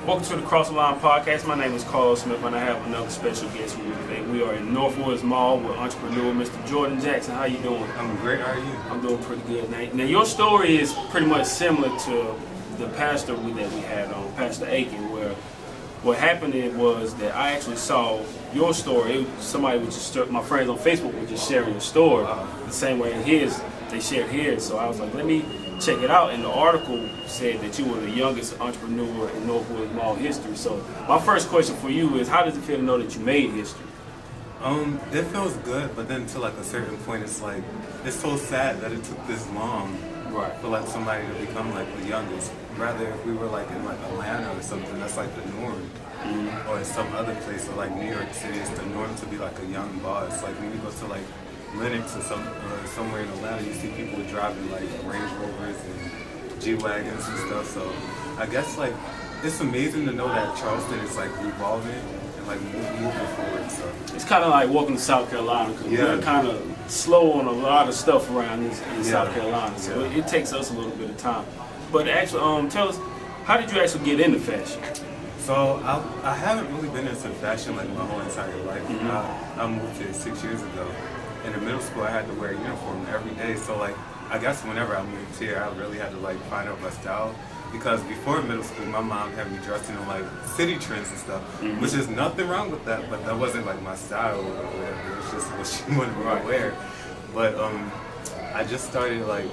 Welcome to the Cross the Line podcast. My name is Carl Smith, and I have another special guest with me today. We are in Northwoods Mall with entrepreneur Mr. Jordan Jackson. How you doing? I'm great. How are you? I'm doing pretty good. Now your story is pretty much similar to the pastor that we had on, Pastor Aiken, where what happened was that I actually saw your story. Somebody was just, my friends on Facebook were just sharing your story the same way they shared his. So I was like, let me check it out. And the article said that you were the youngest entrepreneur in Northwoods Mall history. So my first question for you is, how does it feel to know that you made history? It feels good, but then to like a certain point, it's like it's so sad that it took this long for like somebody to become like the youngest. Rather, if we were like in like Atlanta or something, that's like the norm. Or in some other place, or like New York City, it's the norm to be like a young boss. Like when you go to like Lenox or somewhere in Atlanta, you see people driving like Range Rovers and G-Wagons and stuff. So I guess like it's amazing to know that Charleston is like revolving and like moving forward. So it's kind of like welcome to South Carolina, because we're kind of slow on a lot of stuff around in South Carolina. So it takes us a little bit of time. But actually, tell us, how did you actually get into fashion? So I haven't really been into fashion like my whole entire life. I moved here 6 years ago. In the middle school, I had to wear a uniform every day. So like, I guess whenever I moved here, I really had to like find out my style. Because before middle school, my mom had me dressing in like city trends and stuff, which is nothing wrong with that, but that wasn't like my style or whatever. It was just what she wanted me to wear. But I just started like,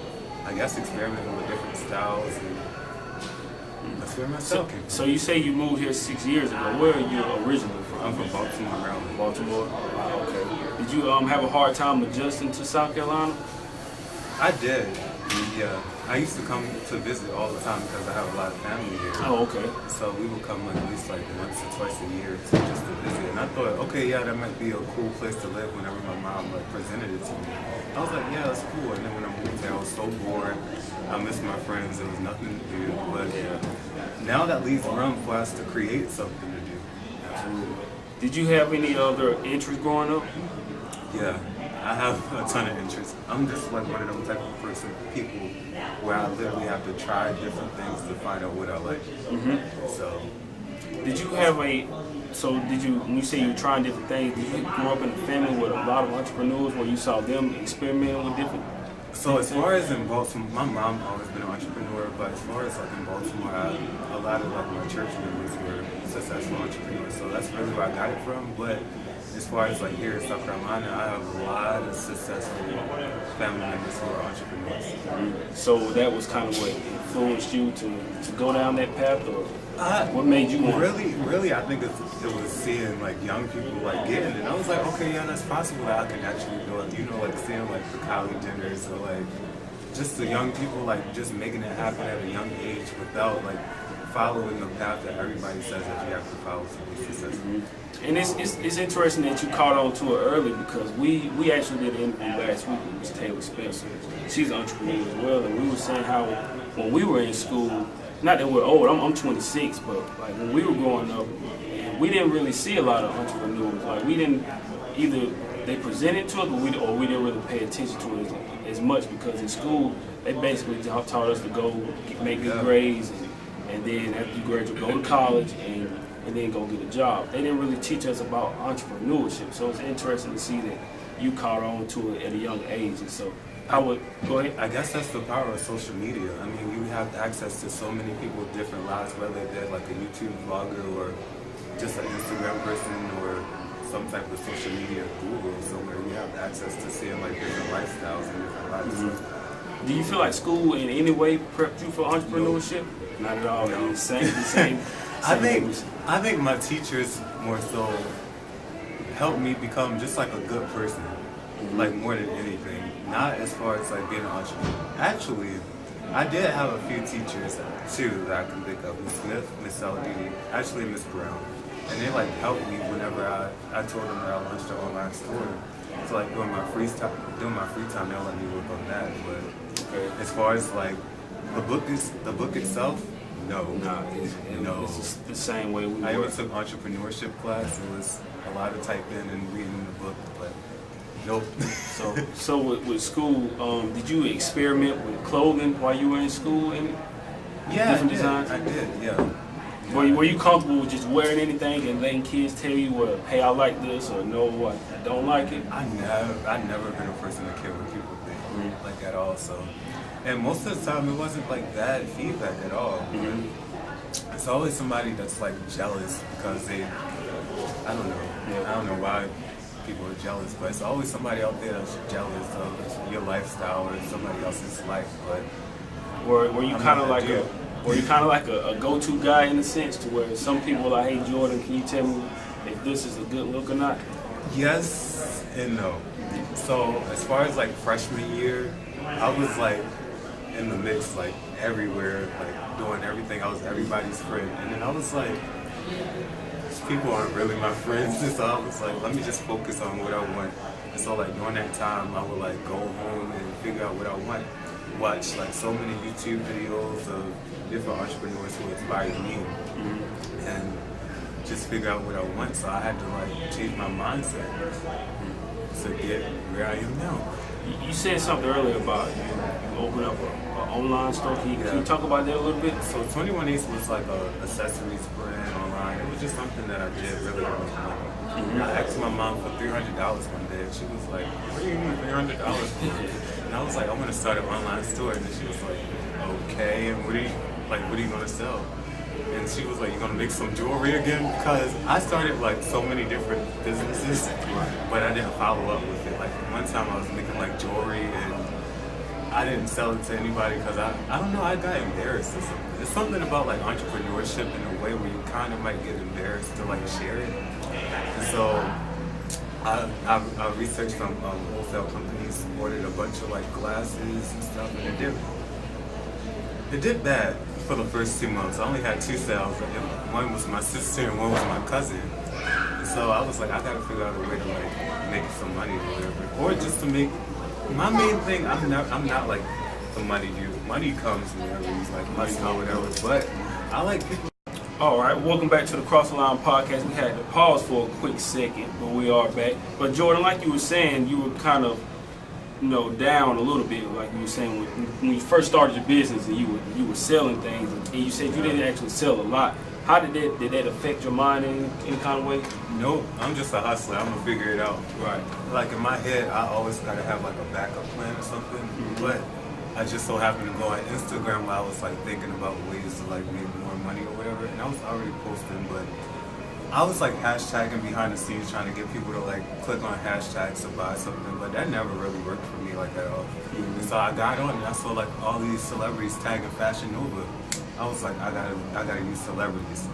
I guess experimenting with different styles, and that's where my style came from. So you say you moved here 6 years ago. Where are you originally from? I'm from Baltimore, Maryland. Baltimore? Wow, okay. Did you have a hard time adjusting to South Carolina? I did. Yeah. I used to come to visit all the time because I have a lot of family here. Oh, okay. So we would come like at least like once or twice a year just to visit. And I thought, okay, yeah, that might be a cool place to live whenever my mom like presented it to me. I was like, yeah, that's cool. And then when I moved there, I was so bored. I missed my friends. There was nothing to do. But now that leaves room for us to create something to do. Absolutely. Did you have any other interests growing up? Yeah. I have a ton of interests. I'm just like one of them type of people where I literally have to try different things to find out what I like. So, did you have when you say you were trying different things, did you grow up in a family with a lot of entrepreneurs where you saw them experimenting with different? So as far as in Baltimore, my mom always been an entrepreneur, but as far as like in Baltimore, a lot of like my church members were successful entrepreneurs, so that's really where I got it from. But as far as like here in South Carolina, I have a lot of successful family members who are entrepreneurs. So that was kind of what influenced you to go down that path, or what made you want? Really, I think it was seeing like young people like getting it. And I was like, okay, yeah, that's possible that I can actually do it. You know, like seeing like the Kylie Jenners or like just the young people like just making it happen at a young age without like following the path that everybody says that you have to follow to be successful. And it's interesting that you caught on to it early, because we actually did an interview last week with Ms. Taylor Spencer. She's an entrepreneur as well, and we were saying how when we were in school, not that we're old, I'm 26, but like when we were growing up, we didn't really see a lot of entrepreneurs. Like we didn't either they presented to us, or we didn't really pay attention to it as much, because in school they basically taught us to go make good grades, and then after you graduate, go to college and then go get a job. They didn't really teach us about entrepreneurship. So it's interesting to see that you caught on to it at a young age. And so I would go ahead. I guess that's the power of social media. I mean, you have access to so many people with different lives, whether they're like a YouTube vlogger or just an Instagram person or some type of social media guru somewhere. You have access to seeing like different lifestyles and different lives. Do you feel like school in any way prepped you for entrepreneurship? No. Not at all. No. The same. I think my teachers more so helped me become just like a good person, like more than anything. Not as far as like being an entrepreneur. Actually, I did have a few teachers too that I can think of. Miss Smith, Miss Saladini, actually Miss Brown. And they like helped me whenever I told them that I launched an online store. So like during my free time, they'll let me work on that. But as far as like the book itself, no. It's just the same way we I work. even took entrepreneurship class. It was a lot of typing and reading the book, but nope. So with school, did you experiment with clothing while you were in school? Yeah, different designs? I did, yeah. Were you comfortable with just wearing anything and letting kids tell you, well, hey, I like this, or no, I don't like it? I never been a person that cared what people think, like at all. So, and most of the time, it wasn't like bad feedback at all. It's always somebody that's like jealous because I don't know. I don't know why people are jealous, but it's always somebody out there that's jealous of your lifestyle or somebody else's life. But were you kind of like a go-to guy in a sense, to where some people are like, hey Jordan, can you tell me if this is a good look or not? Yes and no. So as far as like freshman year, I was like in the mix, like everywhere, like doing everything. I was everybody's friend, and then I was like, these people aren't really my friends. And so I was like, let me just focus on what I want. And so like during that time, I would like go home and figure out what I want. Watch like so many YouTube videos of different entrepreneurs who inspired me, and just figure out what I want. So I had to like change my mindset to get where I am now. You said something earlier about you open up an online store. Can you talk about that a little bit? So 21 Ace was like a accessories brand online. It was just something that I did really to make money. I asked my mom for $300 one day, and she was like, "What do you need $300 for?" And I was like, "I want to start an online store." And then she was like, "Okay, and what are you gonna sell?" And she was like, "You're gonna make some jewelry again?" Because I started like so many different businesses, but I didn't follow up with it. Like one time I was making like jewelry, and I didn't sell it to anybody because I don't know, I got embarrassed or something. It's something about like entrepreneurship in a way where you kind of might get embarrassed to like share it. And so I researched some wholesale companies, ordered a bunch of like glasses and stuff, and it did bad for the first 2 months. I only had 2 sales. One was my sister and one was my cousin. And so I was like, I gotta figure out a way to like make some money or whatever, or just to make. My main thing, I'm not like the money dude. Money comes whenever you like money or whatever. But I like people. All right, welcome back to the Cross the Line podcast. We had to pause for a quick second, but we are back. But Jordan, like you were saying, you were kind of, down a little bit, like you were saying when you first started your business and you were selling things, and you said you didn't actually sell a lot. How did that affect your mind in any kind of way? Nope, I'm just a hustler. I'm gonna figure it out. Right. Like in my head, I always gotta have like a backup plan or something. But I just so happened to go on Instagram while I was like thinking about ways to like make more money or whatever, and I was already posting, but I was like hashtagging behind the scenes trying to get people to like click on hashtags to buy something, but that never really worked for me like at all. And so I got on and I saw like all these celebrities tagging Fashion Nova. I was like, I gotta use celebrities.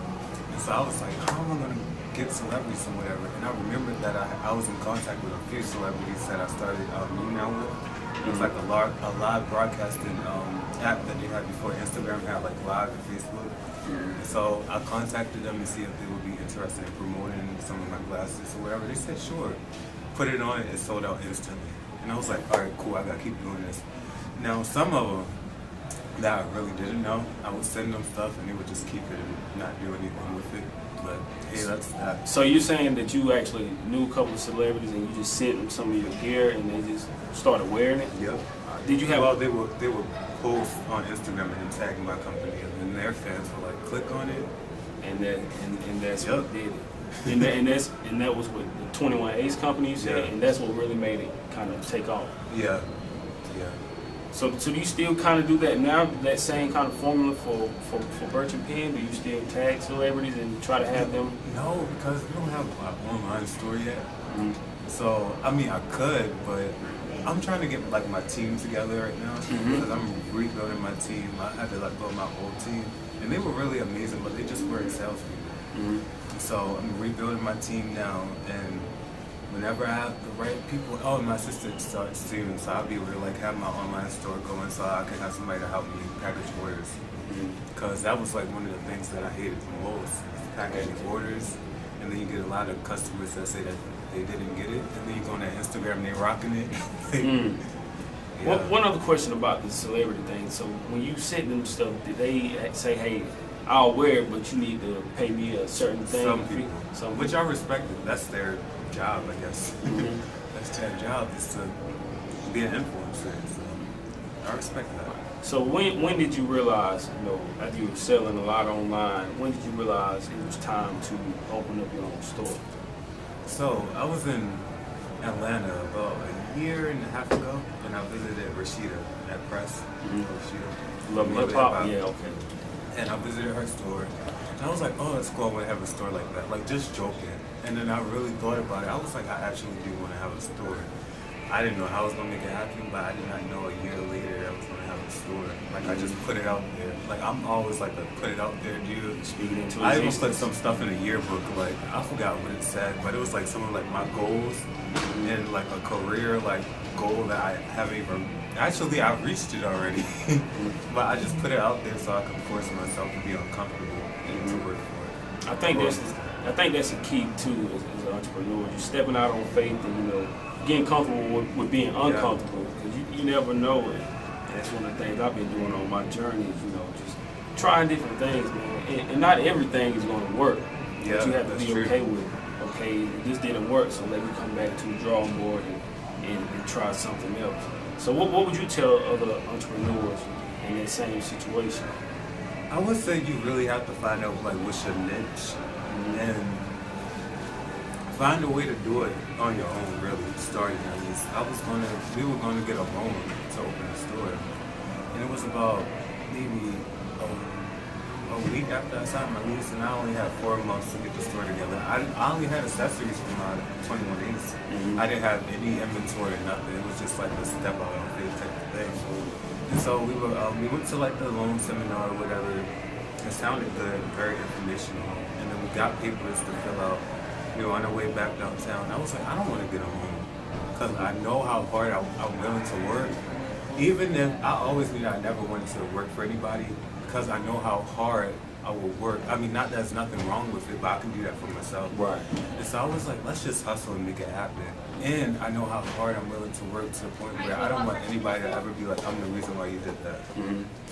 And so I was like, how am I gonna get celebrities or whatever? And I remembered that I was in contact with a few celebrities that I started New Now with. It was like a live broadcasting app that they had before Instagram had like live and Facebook. And so I contacted them to see if they would be interested in promoting some of my glasses or whatever. They said sure. Put it on, it sold out instantly. And I was like, all right, cool, I gotta keep doing this. Now some of them that I really didn't know, I would send them stuff and they would just keep it and not do anything with it. But hey, that's that. So you're saying that you actually knew a couple of celebrities and you just sent them some of your gear and they just started wearing it? Yep. Did you have? Well, they would post on Instagram and then tag my company, and then their fans would like click on it, and that's what did it. And that was what the 21 Ace company you said, and that's what really made it kind of take off. Yeah. So do you still kind of do that now? That same kind of formula for Birch and Penn? Do you still tag celebrities and try to have them? No, because we don't have an online store yet. So I mean, I could, but I'm trying to get like my team together right now because I'm rebuilding my team. I had to let go of my old team, and they were really amazing, but they just weren't salespeople. So I'm rebuilding my team now, and whenever I have the right people, my assistant starts soon, so I'll be able to like have my online store going, so I can have somebody to help me package orders. Because that was like one of the things that I hated the most, is packaging orders, and then you get a lot of customers that say that they didn't get it, and then you go on that Instagram and they rocking it. One other question about the celebrity thing. So when you sent them stuff, did they say, hey, I'll wear it, but you need to pay me a certain thing? Some people, which I respect it. That's their job, I guess. That's their job, is to be an influencer. So I respect that. So when did you realize, after you were selling a lot online, when did you realize it was time to open up your own store? So I was in Atlanta about a year and a half ago, and I visited Rashida at Press. Rashida. Love Hip Hop? Yeah, okay. And I visited her store, and I was like, oh, that's cool, I want to have a store like that, like just joking. And then I really thought about it. I was like, I actually do want to have a store. I didn't know how I was going to make it happen, but I did not know a year later that I was going to have a store. Like, I just put it out there. Like, I'm always like a put it out there dude. Speaking into I even existence. put some stuff in a yearbook. Like, I forgot what it said, but it was like some of like my goals and like a career like goal that I haven't even. Actually, I reached it already, but I just put it out there so I could force myself to be uncomfortable and to work for it. I think that's the key too as an entrepreneur. You're stepping out on faith and getting comfortable with being uncomfortable, because you never know it. And that's one of the things I've been doing on my journey is just trying different things, man. And not everything is going to work. Yeah, but you have to that's be true. okay with, okay, this didn't work, so let me come back to the drawing board and try something else. So what would you tell other entrepreneurs in that same situation? I would say you really have to find out like what's your niche and find a way to do it on your own. Really, starting at least. We were gonna get a loan to open a store, and it was about maybe a week after I signed my lease, and I only had 4 months to get the store together. I only had accessories from my 21 Ace. I didn't have any inventory or nothing. It was just like a step out on faith type of thing. And so we went to like the loan seminar or whatever. It sounded good, very informational. And then we got papers to fill out. We were on our way back downtown. I was like, I don't want to get a loan because I know how hard I'm willing to work. Even if I always knew that I never wanted to work for anybody because I know how hard I will work. I mean, not that there's nothing wrong with it, but I can do that for myself. Right. And so I was like, let's just hustle and make it happen. And I know how hard I'm willing to work to the point where I don't want anybody to ever be like, I'm the reason why you did that.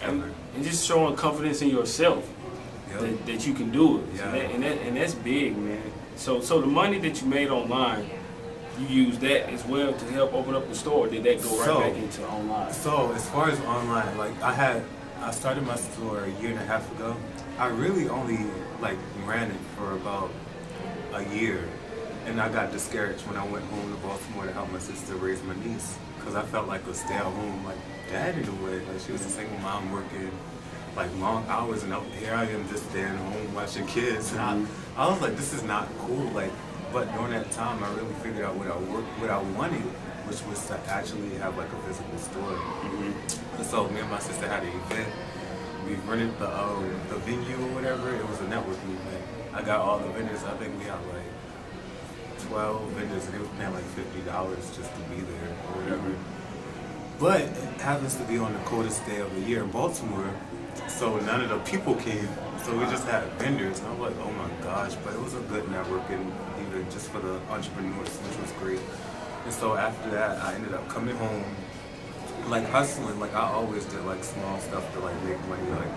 And just showing confidence in yourself that you can do it. Yeah. And that's big, man. So the money that you made online, you use that as well to help open up the store. Did that go right back into online? So as far as online, like I started my store a year and a half ago. I really only like ran it for about a year, and I got discouraged when I went home to Baltimore to help my sister raise my niece because I felt like a stay-at-home like dad in a way. Like she was a single mom working like long hours, and here I am just staying home watching kids. And I was like, this is not cool. Like, but during that time, I really figured out what I wanted, which was to actually have like a physical store. And so me and my sister had an event. We rented the venue or whatever. It was a networking event. I got all the vendors. I think we had like 12 vendors, and they were paying like $50 just to be there or whatever. But it happens to be on the coldest day of the year in Baltimore, so none of the people came. So we just had vendors, and I was like, oh my gosh. But it was a good networking even just for the entrepreneurs, which was great. And so after that, I ended up coming home, like hustling. Like I always did like small stuff to like make money, like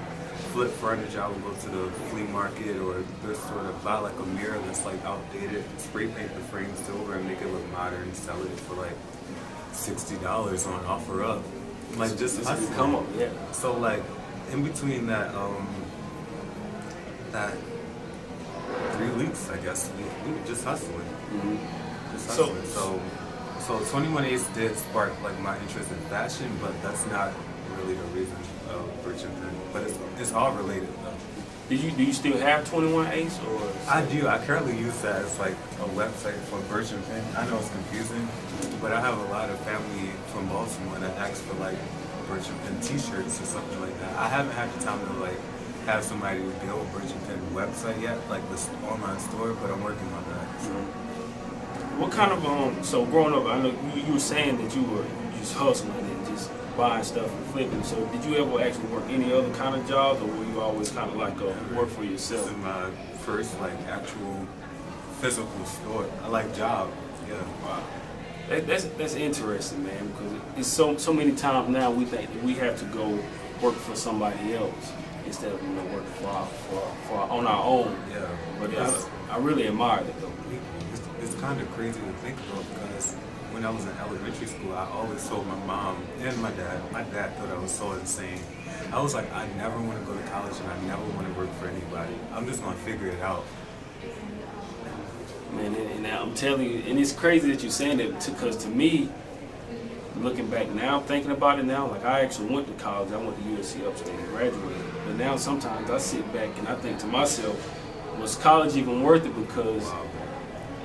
flip furniture. I would go to the flea market or thrift store to buy like a mirror that's like outdated, spray paint the frame silver and make it look modern, sell it for like $60 on OfferUp. Like just hustling. Come up, yeah. So like in between that 3 weeks, I guess, we were just hustling. Just hustling. So 21 Ace did spark like my interest in fashion, but that's not really the reason of Bridgerton. But it's all related though. Do you still have 21 Ace or? I do. I currently use that as like a website for Bridgerton. I know it's confusing, but I have a lot of family from Baltimore that ask for like Bridgerton t-shirts or something like that. I haven't had the time to like have somebody build Bridgerton website yet, like this online store, but I'm working on that. So. What kind of so growing up, I know you were saying that you were just hustling and just buying stuff and flipping. So did you ever actually work any other kind of jobs, or were you always kind of like work for yourself? This is my first like actual physical store. I like job. Yeah. Wow. That's interesting, man, because it's so many times now we think that we have to go work for somebody else instead of working for on our own. Yeah. But I really admire that though. it's kind of crazy to think about because when I was in elementary school, I always told my mom and my dad. My dad thought I was so insane. I was like, I never want to go to college and I never want to work for anybody. I'm just gonna figure it out. Man, and I'm telling you, and it's crazy that you're saying that because to me, looking back now, thinking about it now, like I actually went to college. I went to USC Upstate and graduated. But now sometimes I sit back and I think to myself, was college even worth it? Because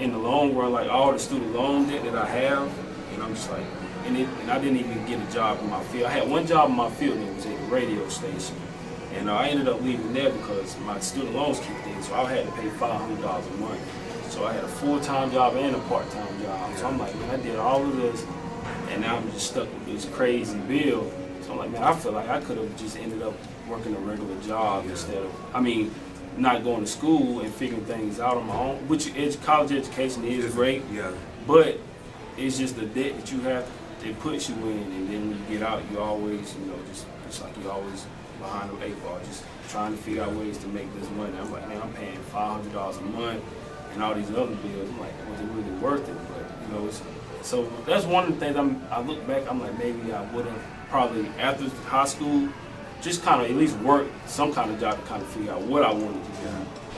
in the long run, like all the student loan debt that I have, and I'm just like, and I didn't even get a job in my field. I had one job in my field that was at the radio station. And I ended up leaving there because my student loans kicked in, so I had to pay $500 a month. So I had a full-time job and a part-time job. So I'm like, man, I did all of this, and now I'm just stuck with this crazy bill. So I'm like, man, I feel like I could have just ended up working a regular job instead of, not going to school and figuring things out on my own, which college education is great, but it's just the debt that you have, it puts you in, and then when you get out, you always, just like you're always behind the 8 ball, just trying to figure out ways to make this money. I'm like, man, I'm paying $500 a month and all these other bills. I'm like, was it really worth it? But, so that's one of the things I look back, I'm like, maybe I would have probably, after high school, just kind of at least work some kind of job to kind of figure out what I wanted to do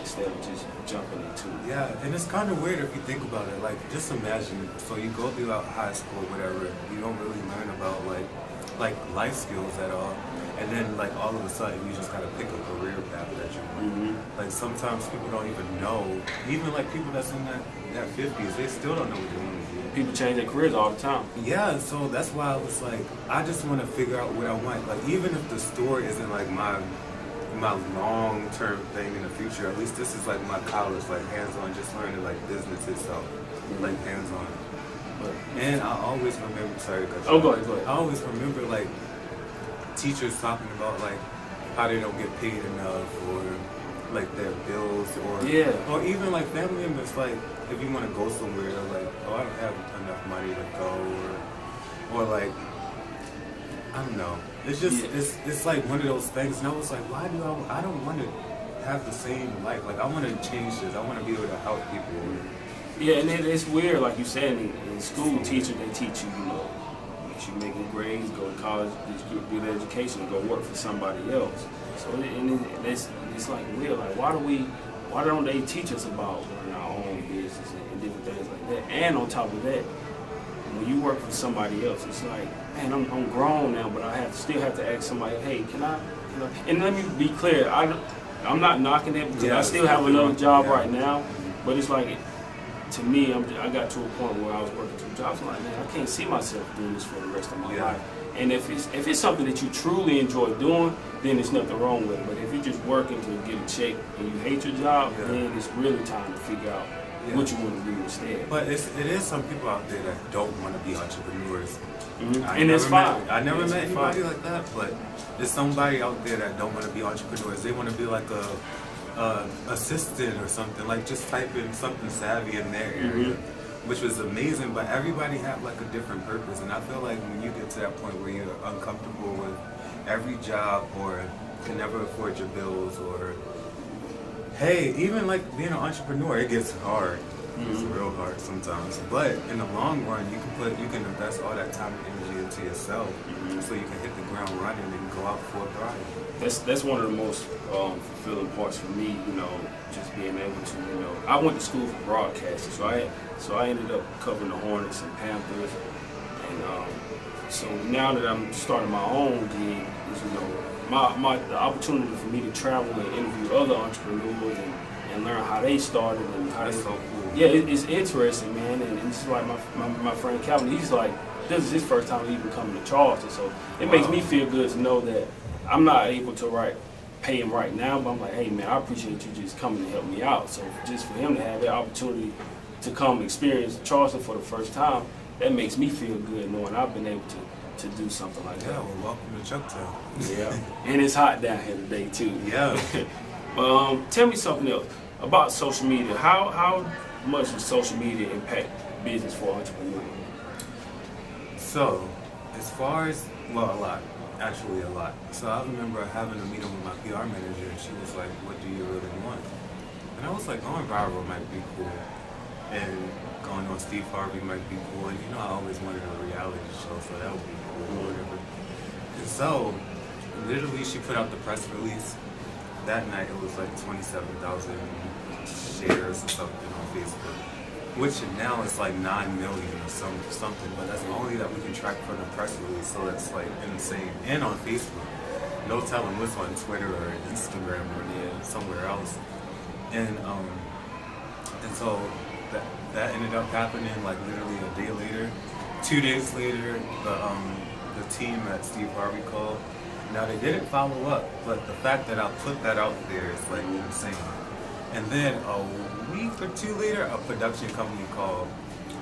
instead of just jumping into it. Yeah, and it's kind of weird if you think about it. Like, just imagine, so you go throughout high school, whatever, you don't really learn about like life skills at all. And then, like, all of a sudden, you just gotta pick a career path that you want. Like, sometimes people don't even know. Even, like, people that's in that 50s, they still don't know what they want to do. People change their careers all the time. Yeah, so that's why I was like, I just want to figure out what I want. Like, even if the store isn't, like, my long-term thing in the future, at least this is, like, my college, like, hands-on, just learning, like, business itself, like, hands-on. And I always remember, sorry to cut you off. Go ahead. I always remember, like, teachers talking about like how they don't get paid enough or like their bills or even like family members, like if you want to go somewhere, like, oh, I don't have enough money to go or like I don't know, it's just it's like one of those things. And I was like, why do I don't want to have the same life. Like, I want to change this. I want to be able to help people. Yeah, and it's weird, like you said, in school, teachers, they teach you, make sure you make good grades, go to college, get a good education, and go work for somebody else. So it's like weird, like why don't they teach us about running our own business and different things like that? And on top of that, when you work for somebody else, it's like, man, I'm grown now, but I still have to ask somebody, hey, can I? And let me be clear, I'm not knocking it because I still have another job right now, but it's like, to me, I got to a point where I was working 2 jobs. I'm like, man, I can't see myself doing this for the rest of my life. And if it's something that you truly enjoy doing, then there's nothing wrong with it. But if you're just working to get a check and you hate your job, then it's really time to figure out what you want to do instead. But it is some people out there that don't want to be entrepreneurs. Mm-hmm. And it's fine. I never met anybody like that, but there's somebody out there that don't want to be entrepreneurs. They want to be like a assistant or something, like just type in something savvy in their area, which was amazing. But everybody had like a different purpose, and I feel like when you get to that point where you're uncomfortable with every job or can never afford your bills, or hey, even like being an entrepreneur, it gets hard. It's real hard sometimes, but in the long run, you can invest all that time and energy into yourself, so you can hit the ground running and go out full throttle. That's one of the most fulfilling parts for me, just being able to, I went to school for broadcasting, so I ended up covering the Hornets and Panthers, and so now that I'm starting my own gig, is the opportunity for me to travel and interview other entrepreneurs and learn how they started and how That's they. so cool. Yeah, it's interesting, man, and it's like my friend Calvin. He's like, this is his first time even coming to Charleston, so it makes me feel good to know that I'm not able to pay him right now, but I'm like, hey man, I appreciate you just coming to help me out. So just for him to have that opportunity to come experience Charleston for the first time, that makes me feel good knowing I've been able to do something like that. Yeah, well, welcome to Chucktown. Yeah, and it's hot down here today too. Yeah. Tell me something else about social media. How much does social media impact business for entrepreneurs? So, as far as, a lot. Actually, a lot. So I remember having a meeting with my PR manager, and she was like, what do you really want? And I was like, going viral might be cool. and going on Steve Harvey might be cool. And I always wanted a reality show, so that would be cool or whatever. And so, literally, she put out the press release. That night, it was like 27,000 shares or something on Facebook, which now is like 9 million or something. But that's only that we can track from the press release, so that's like insane. And on Facebook, no telling what's on Twitter or Instagram or somewhere else. And so that ended up happening like literally a day later. 2 days later, the team at Steve Harvey called. Now they didn't follow up, but the fact that I put that out there is like insane. And then a week or two later, a production company called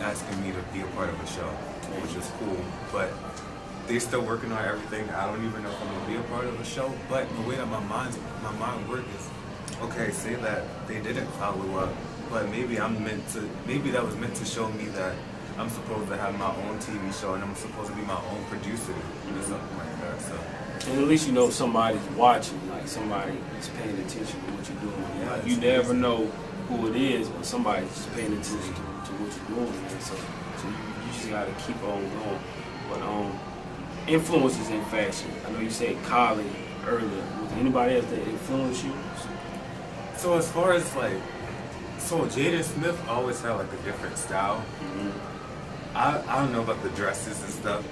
asking me to be a part of a show, which is cool. But they're still working on everything. I don't even know if I'm gonna be a part of a show. But the way that my mind works is, okay, say that they didn't follow up, but maybe that was meant to show me that I'm supposed to have my own TV show and I'm supposed to be my own producer or something like that. So. And at least you know somebody's watching, like somebody is paying attention to what you're doing. Yeah, Like, you never know who it is, but somebody's just paying attention to what you're doing. Man. So you just gotta keep on going. But influences in fashion. I know you said Kylie earlier. Was there anybody else that influenced you? So as far as Jaden Smith always had like a different style. Mm-hmm. I don't know about the dresses and stuff.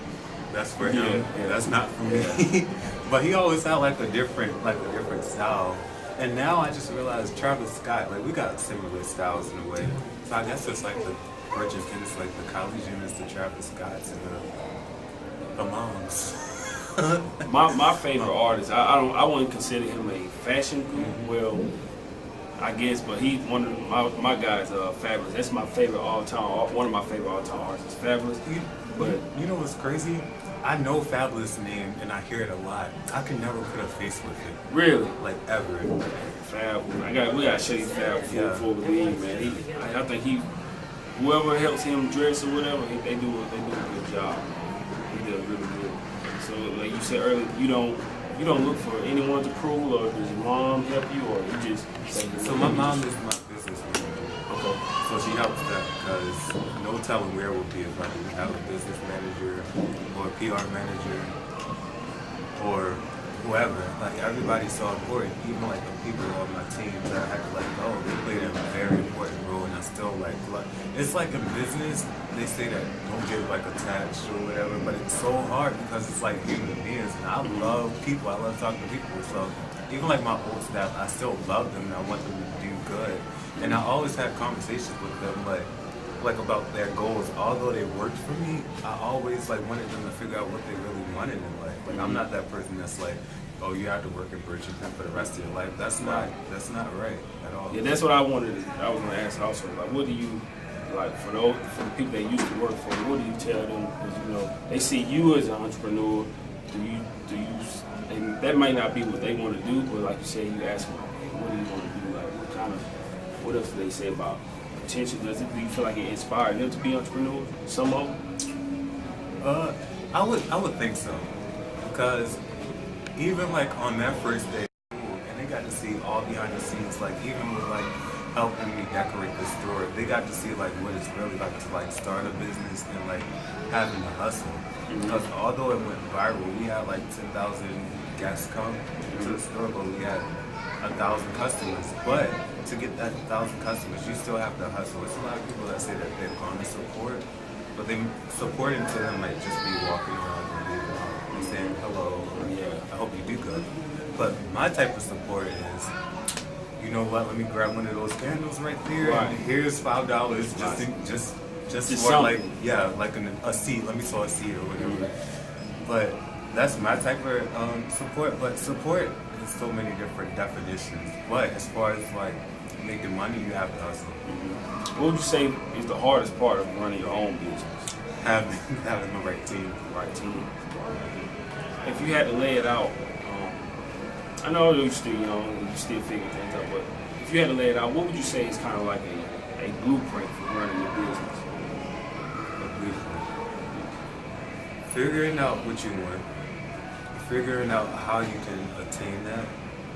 That's for him. Yeah. That's not for me. Yeah. But he always had like a different style. And now I just realized Travis Scott, like we got similar styles in a way. So I guess it's like the Virgin Kids, like the Kylie Jenners, the Travis Scotts, and the moms. My favorite artist, I wouldn't consider him a fashion guru. Well, I guess, but he's one of my guys. Fabulous. That's my favorite all-time. One of my favorite all-time artists, Fabulous. But you know what's crazy? I know Fabulous name and I hear it a lot. I can never put a face with it. really, Like ever. Fabulous. We gotta show you Fabulous before we leave, man. I think whoever helps him dress or whatever, they do a good job. He does really good. So, like you said earlier, you don't look for anyone's approval, or does your mom help you, or you just say? So my mom is my business manager. Okay. So she helps that because no telling where we'll be if I didn't have a business manager or a PR manager or whoever. Like everybody's so important, even like the people on my team that I had to let go, they played a very important role, and I still like it's like in business, they say that don't get like attached or whatever, but it's so hard because it's like human beings, and I love people, I love talking to people, so even like my old staff, I still love them and I want them to do good. And I always had conversations with them like about their goals. Although they worked for me, I always like wanted them to figure out what they really wanted in life. Like I'm not that person that's like, oh, you have to work in Bridgerton for the rest of your life. That's not right at all. Yeah, that's what I was gonna ask also. Like, what do you like for the people that used to work for you? What do you tell them? Because they see you as an entrepreneur. Do you? And that might not be what they want to do, but like you said, you ask them, hey, what do you want to do? Like, what else do they say about potential? Do you feel like it inspired them to be entrepreneurs? Some of them? I would think so, because even like on that first day, and they got to see all behind the scenes, like even with like helping me decorate the store, they got to see like what it's really like to like start a business and like having to hustle. Because although it went viral, we had like 10,000 guests come to the store, but we had 1,000 customers. But to get that 1,000 customers, you still have to hustle. It's a lot of people that say that they're going to support, but they supporting to them might just be walking around and saying hello, or I hope you do good. But my type of support is, you know what? Let me grab one of those candles right there. Right. And here's $5 just for like a seed. Let me sow a seed or whatever. But that's my type of support. But support is so many different definitions. But as far as like making money, you have to hustle. What would you say is the hardest part of running your own business? Having the right team. Right team. If you had to lay it out, I know you're still young, you still figuring things out, but if you had to lay it out, what would you say is kind of like a blueprint for running your business? Figuring out what you want, figuring out how you can attain that,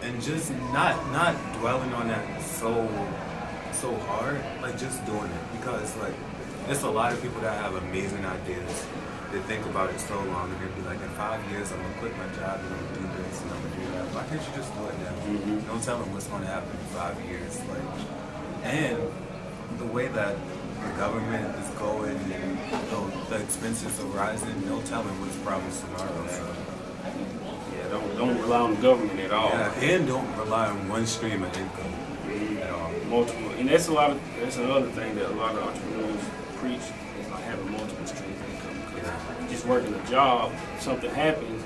and just not dwelling on that so so hard, like just doing it, because like there's a lot of people that have amazing ideas. They think about it so long and they'd be like, in 5 years I'm gonna quit my job and I'm gonna do this and I'm gonna do that. Why can't you just do it now? Don't tell them what's gonna happen in 5 years. Like, and the way that the government is going and the expenses are rising, no telling what's probably tomorrow. So. Yeah, don't rely on the government at all. Yeah, and don't rely on one stream of income at all. Multiple, and that's another thing that a lot of entrepreneurs preach is like having multiple streams of income. Because just working a job, something happens,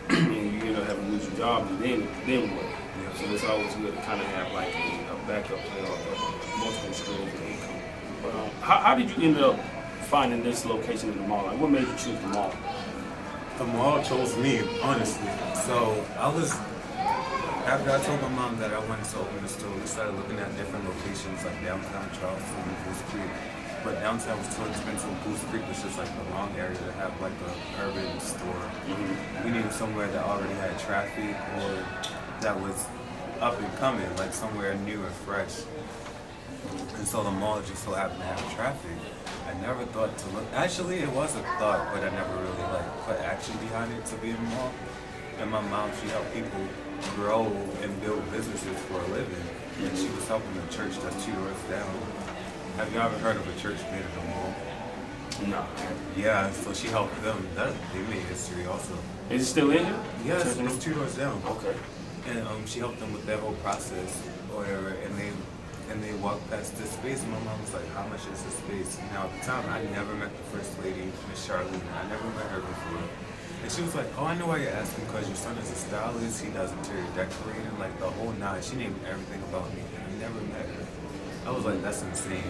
and you end up having to lose your job, and then what? So it's always good to kind of have like a backup plan of multiple streams of income. But how did you end up finding this location in the mall? Like, what made you choose the mall? The mall chose me, honestly. So after I told my mom that I wanted to open a store, we started looking at different locations like downtown Charleston and Goose Creek. But downtown was too expensive. Goose Creek was just like the wrong area to have like an urban store. We needed somewhere that already had traffic or that was up and coming, like somewhere new and fresh. And so the mall just so happened to have traffic. I never thought to look. Actually, it was a thought, but I never really like put action behind it to be a mall. And my mom, she helped people grow and build businesses for a living. And she was helping the church that's 2 doors down. Have you ever heard of a church made at the mall? No. Yeah, so she helped them. They made history also. Is it still in here? Yes, it's 2 doors down. Okay. And she helped them with their whole process or whatever. And they walked past this space, and my mom was like, how much is this space? Now, at the time, I never met the First Lady, Miss Charlene. I never met her before. And she was like, oh, I know why you're asking, because your son is a stylist, he does interior decorating, like the whole nine. She named everything about me, and I never met her. I was like, that's insane.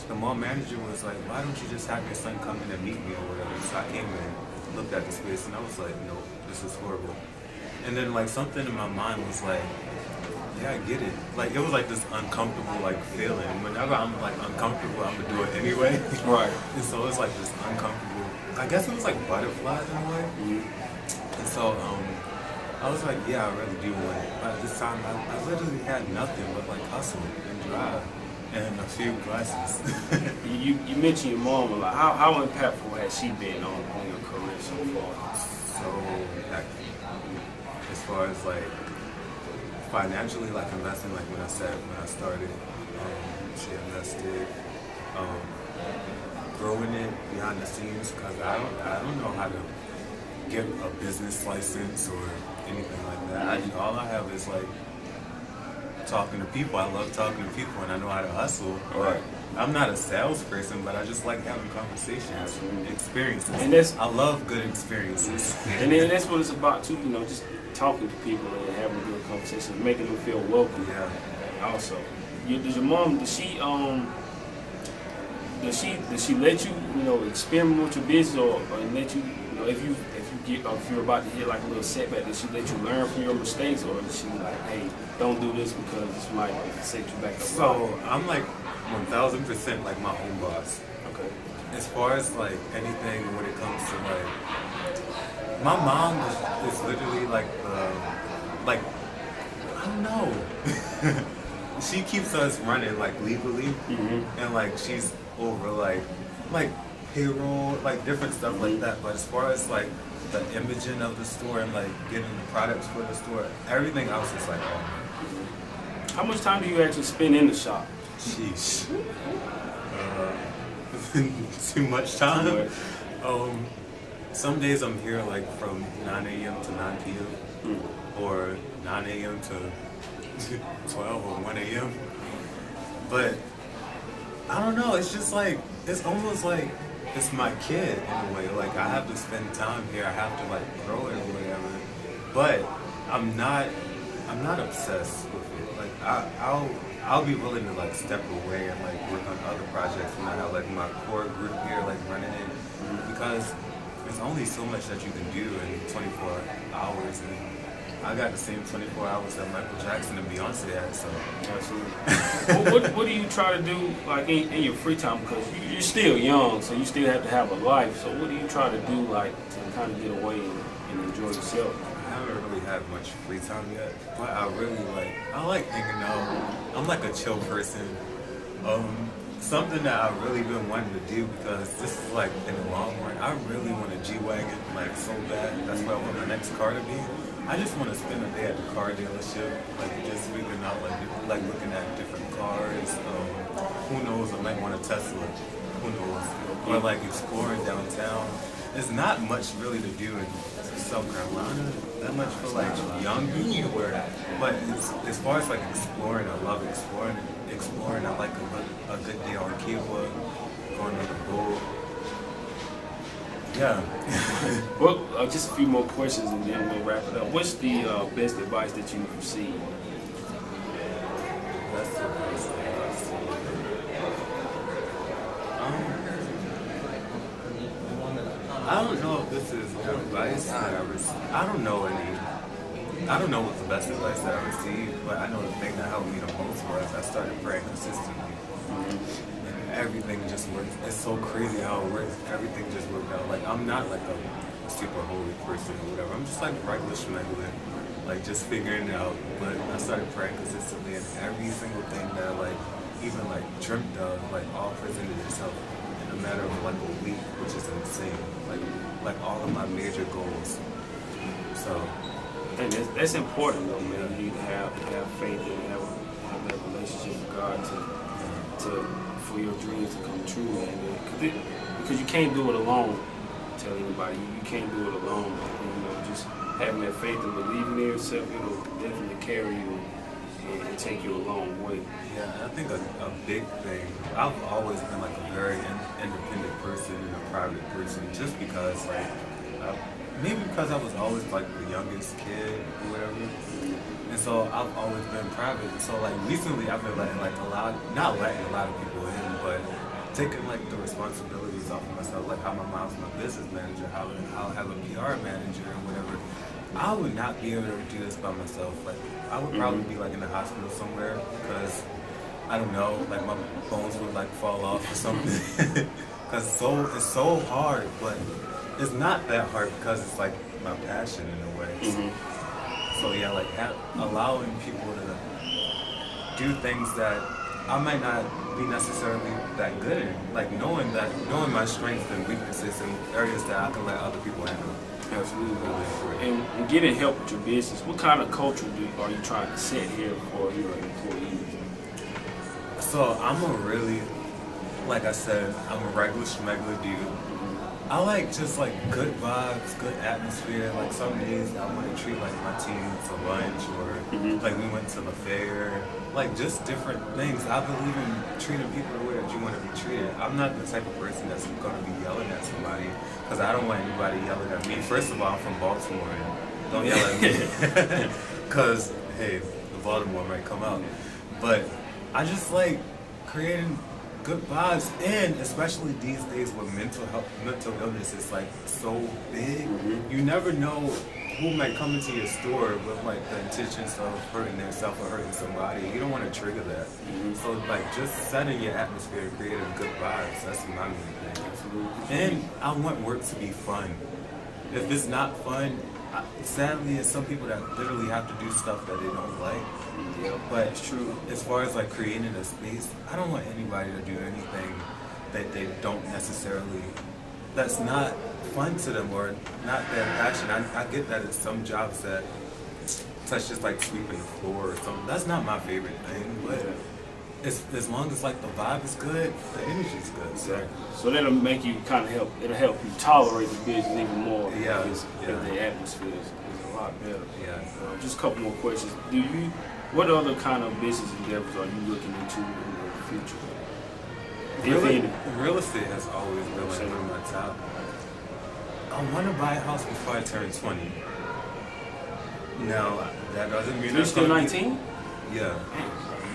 The mall manager was like, why don't you just have your son come in and meet me or whatever? So I came in, looked at the space, and I was like, no, this is horrible. And then like something in my mind was like, yeah, I get it. Like it was like this uncomfortable like feeling. Whenever I'm like uncomfortable, I'm gonna do it anyway. Right. And so it's like this uncomfortable. I guess it was like butterflies in a way. And so I was like, yeah, I really do want it. But at this time, I literally had nothing but like hustle and drive and a few glasses. You mentioned your mom a lot. How impactful has she been on your career so far? So impactful. As far as like financially, like investing, like when I started, she invested, growing it behind the scenes, because I don't know how to get a business license or anything like that. All I have is like talking to people. I love talking to people, and I know how to hustle. Right. I'm not a salesperson, but I just like having conversations, experiences. And I love good experiences. And then that's what it's about too. Just talking to people and having a good conversation, making them feel welcome. Yeah. Also, does your mom? Does she let you experiment with your business, or let you if you're about to hit like a little setback, does she let you learn from your mistakes, or is she like, hey, don't do this because this might set you back up? So I'm like 1,000% like my own boss. Okay. As far as like anything when it comes to like, my mom is literally like I don't know. She keeps us running like legally, and like she's over like payroll, like different stuff like that. But as far as like the imaging of the store and like getting the products for the store, everything else is like How much time do you actually spend in the shop? sheesh. Too much time. Some days I'm here like from 9 a.m. to 9 p.m. Or 9 a.m. to 12 or 1 a.m. But I don't know, it's just like, it's almost like it's my kid in a way. Like I have to spend time here, I have to like grow it or whatever. But I'm not obsessed with it. Like I'll be willing to like step away and like work on other projects when I have like my core group here like running it, because there's only so much that you can do in 24 hours, and I got the same 24 hours that Michael Jackson and Beyonce had. So Absolutely. what do you try to do like in your free time, because you're still young, so you still have to have a life, so what do you try to do like to kind of get away and enjoy yourself? I haven't really had much free time yet, but I like hanging out. I'm like a chill person. Something that I've really been wanting to do because this is like in the long run. I really want a G-Wagon like so bad. That's what I want my next car to be. I just want to spend a day at the car dealership, like just figuring out like looking at different cars. Who knows? I might want a Tesla. Who knows? Or like exploring downtown. There's not much really to do in South Carolina. That much for like young people. But as far as like exploring, I love exploring. I like a good day on Kiwa, going to the Bull. Yeah. Well, just a few more questions and then we'll wrap it up. What's the best advice that you've received? That's the best advice. I don't know if this is advice that I received. I don't know what's the best advice that I received, but I know the thing that helped me the most was I started praying consistently. And everything just works. It's so crazy how it works. Everything just worked out. Like, I'm not like a super holy person or whatever. I'm just like regular schmegular, like just figuring it out. But I started praying consistently, and every single thing that like even like dreamt of, like all presented itself in a matter of like a week, which is insane. Like all of my major goals. So. And that's important though, man. You need to have faith and have that relationship with God to for your dreams to come true, man. Because you can't do it alone. Tell anybody you can't do it alone. You know, just having that faith and believing in yourself, it'll definitely carry you and take you a long way. Yeah, I think a big thing. I've always been like a very independent person and a private person, just because like. Maybe because I was always like the youngest kid or whatever, and so I've always been private. So like recently, I've been letting like not letting a lot of people in, but taking like the responsibilities off of myself. Like how my mom's my business manager, how I'll have a PR manager and whatever. I would not be able to do this by myself. Like I would probably be like in the hospital somewhere because I don't know, like my bones would like fall off or something. Because it's so hard, but. It's not that hard because it's like my passion in a way. Mm-hmm. So yeah, like allowing people to do things that I might not be necessarily that good in. Like knowing my strengths and weaknesses and areas that I can let other people handle. Absolutely. And getting help with your business, what kind of culture are you trying to set here for your employees? So I'm like I said, I'm a regular schmegular dude. I like just like good vibes, good atmosphere. Like some days I want to treat like my team to lunch or like we went to the fair. Like just different things. I believe in treating people the way that you want to be treated. I'm not the type of person that's going to be yelling at somebody because I don't want anybody yelling at me. First of all, I'm from Baltimore and don't yell at me because, hey, the Baltimore might come out. But I just like creating good vibes, and especially these days with mental illness is like so big. You never know who might come into your store with like the intentions of hurting themselves or hurting somebody. You don't want to trigger that. So like just setting your atmosphere, creating good vibes, that's my main thing. Absolutely. And I want work to be fun. If it's not fun, sadly, it's some people that literally have to do stuff that they don't like. Yeah, but it's true. As far as like creating a space, I don't want anybody to do anything that they don't necessarily, that's not fun to them or not their passion. I get that it's some jobs that such as like sweeping the floor or something. That's not my favorite thing, but as long as like the vibe is good, the energy's good. So that'll make you it'll help you tolerate the business even more. Yeah. Because the atmosphere is a lot better. Yeah. Just a couple more questions. What other kind of business endeavors are you looking into in the future? Real estate has always been like one of my top. I want to buy a house before I turn 20. Now, that doesn't mean you're still 19? Yeah.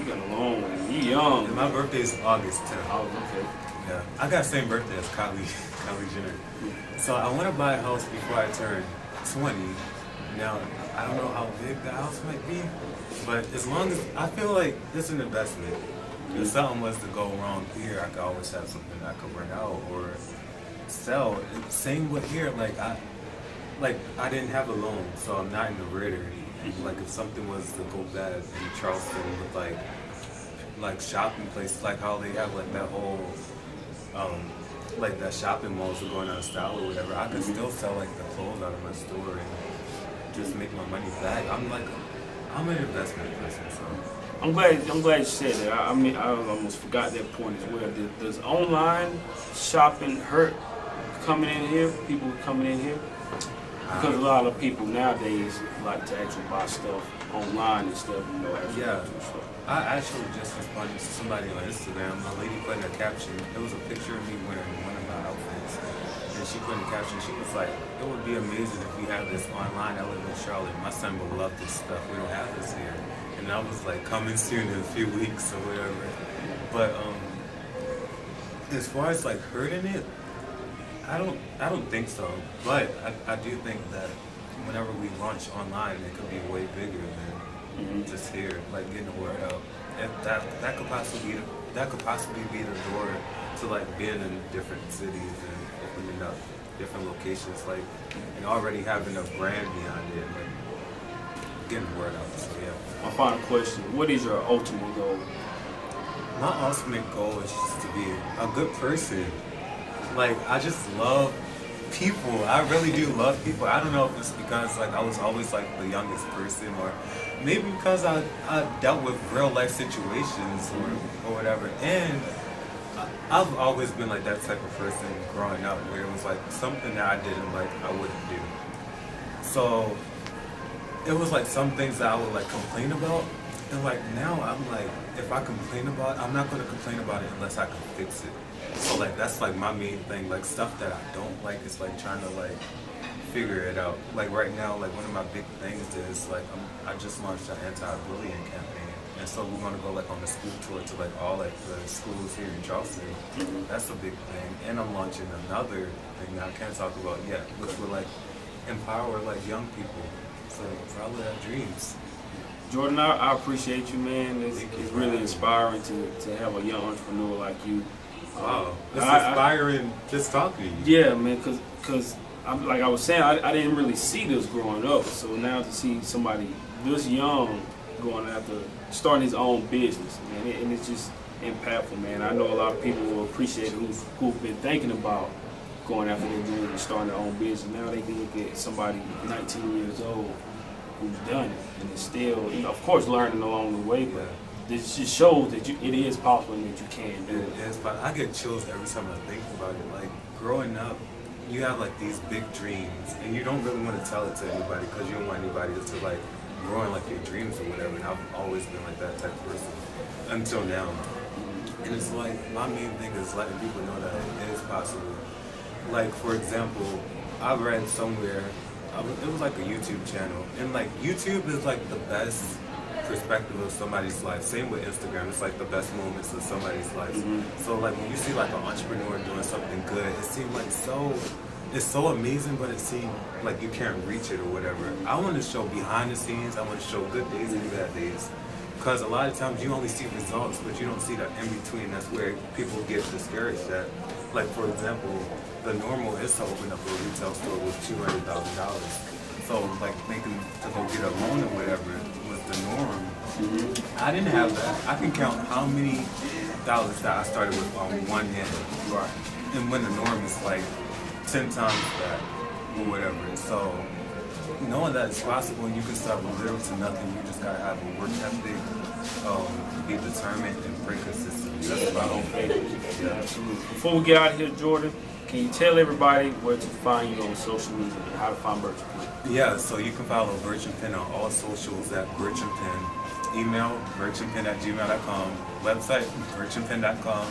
You got a long one. You young. And my birthday is August 10th. Oh, okay. Yeah. I got the same birthday as Kylie Jenner. So I want to buy a house before I turn 20. Now, I don't know how big the house might be, but as long as I feel like it's an investment. If something was to go wrong here, I could always have something I could rent out or sell. Same with here, I didn't have a loan, so I'm not in the red or anything. Like if something was to go bad in Charleston with like like shopping places, like how they have like that whole like that shopping malls are going out of style or whatever. I could still sell like the clothes out of my store and just make my money back. I'm an investment person, so. I'm glad you said that. I mean, I almost forgot that point as well. Does online shopping hurt coming in here? People coming in here? Because a lot of people nowadays like to actually buy stuff online instead of actually Yeah. going to the store. I actually just responded to somebody on Instagram. A lady put in a caption. It was a picture of me wearing one of my outfits. And she put in a caption. She was like, it would be amazing if we had this online. I live in Charlotte. My son would love this stuff. We don't have this here. And I was like, coming soon in a few weeks or whatever. But as far as like hurting it, I don't think so. But I do think that whenever we launch online, it could be way bigger than just here, like getting the word out. And that could possibly be the door to like being in different cities and opening up different locations, like and already having a brand behind it, like getting the word out. So yeah. My final question: what is your ultimate goal? My ultimate goal is just to be a good person. Like, I just love people. I really do love people. I don't know if it's because like I was always like the youngest person, or maybe because I dealt with real life situations or whatever. And I've always been like that type of person growing up, where it was like something that I didn't like, I wouldn't do. So it was like some things that I would like complain about. And like now I'm like, if I complain about it, I'm not gonna complain about it unless I can fix it. So like that's like my main thing. Like stuff that I don't like is like trying to like figure it out. Like right now, like one of my big things is like I just launched an anti-bullying campaign, and so we're gonna go like on the school tour to like all like the schools here in Charleston. That's a big thing. And I'm launching another thing that I can't talk about yet, which will like empower like young people to follow their dreams. Jordan, I appreciate you, man. It's really inspiring to have a young entrepreneur like you. Wow, it's inspiring just talking to you. Yeah, man, because like I was saying, I didn't really see this growing up. So now to see somebody this young going after starting his own business, man, and it's just impactful, man. I know a lot of people will appreciate it who've been thinking about going after their dreams and starting their own business. Now they can look at somebody 19 years old who's done it and is still, of course, learning along the way, but this just shows that it is possible and that you can do it. It is, but I get chills every time I think about it. Like growing up, you have like these big dreams, and you don't really want to tell it to anybody because you don't want anybody to like ruin like your dreams or whatever. And I've always been like that type of person until now. And it's like my main thing is letting people know that it is possible. Like for example, I read somewhere. It was like a YouTube channel, and like YouTube is like the best perspective of somebody's life. Same with Instagram, it's like the best moments of somebody's life. So like when you see like an entrepreneur doing something good, it seems like it's so amazing, but it seems like you can't reach it or whatever. I want to show behind the scenes. I want to show good days and bad days, because a lot of times you only see results, but you don't see the in between. That's where people get discouraged at. Like for example, the normal is to open up a retail store with $200,000. So like making to go get a loan or whatever was the norm. I didn't have that. I can count how many dollars that I started with on one hand. Right. And when the norm is like 10 times that or whatever. So knowing that it's possible and you can start with little to nothing, you just gotta have a work ethic, be determined and pray consistently. That's about it. Yeah, absolutely. Before we get out of here, Jordan, can you tell everybody where to find you on social media and how to find Birchin Pen? Yeah, so you can follow Birchin Pen on all socials at Birchin Pen. Email birchinpen@gmail.com. Website birchinpen.com.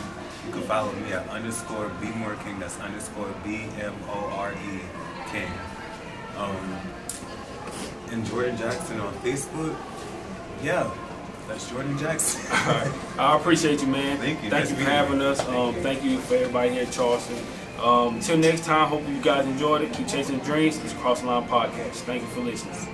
You can follow me at _BMoreKing. That's _BMORE King. And Jordan Jackson on Facebook. Yeah, that's Jordan Jackson. All right. I appreciate you, man. Thank you. Thank you for having us. Thank you for everybody here at Charleston. Until next time, hope you guys enjoyed it. Keep chasing dreams. It's Cross the Line Podcast. Thank you for listening.